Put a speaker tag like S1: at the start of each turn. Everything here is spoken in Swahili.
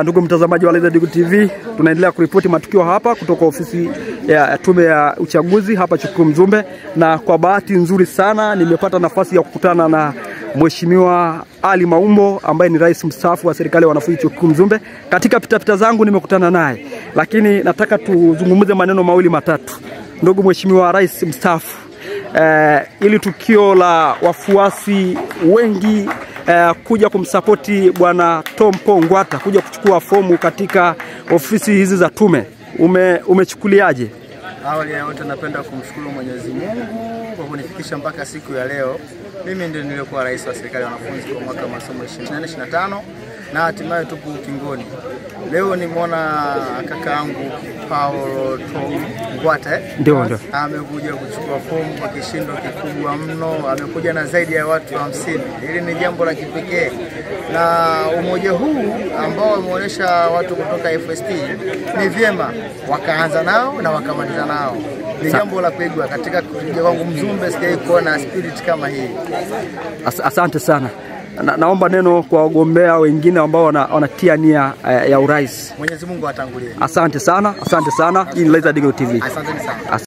S1: Ndugu mtazamaji wa Laizer Digital TV, tunaendelea kuripoti matukio hapa kutoka ofisi ya tume ya uchaguzi hapa Chuku Mzumbe, na kwa bahati nzuri sana nimepata nafasi ya kukutana na Mheshimiwa Ali Maumbo ambaye ni rais mstaafu wa serikali ya wanafunzi Chuku Mzumbe. Katika pitapita zangu nimekutana naye, lakini nataka tuzungumze maneno mawili matatu. Ndugu Mheshimiwa rais mstaafu, ili tukio la wafuasi wengi kuja kumsapoti bwana Tom Paul Ngwata kuja kuchukua fomu katika ofisi hizi za tume, umechukuliaje?
S2: Awali ya yote napenda kumshukuru Mwenyezi Mungu kwa kunifikisha mpaka siku ya leo. Mimi ndio nilikuwa rais wa serikali ya wanafunzi kwa mwaka wa masomo 2024-2025 na hatimaye tupo ukingoni. Leo nimeona kakaangu Paul Tom Ngwata
S1: ndio
S2: amekuja kuchukua fomu kwa kishindo kikubwa mno. Amekuja na zaidi ya watu 50. Hili ni jambo la kipekee, na umoja huu ambao umeonyesha watu kutoka FST ni vyema wakaanza nao na wakamaliza nao. Ni jambo la kuigwa katika kuja kwangu Mzumbe. Sijawahi kuona spirit kama hii.
S1: Asante sana. Naomba neno kwa wagombea wengine ambao wanatia nia ya urais.
S2: Mwenyezi Mungu atangulie.
S1: Asante sana. Hii ni Laizer Digital TV.
S2: Asante sana.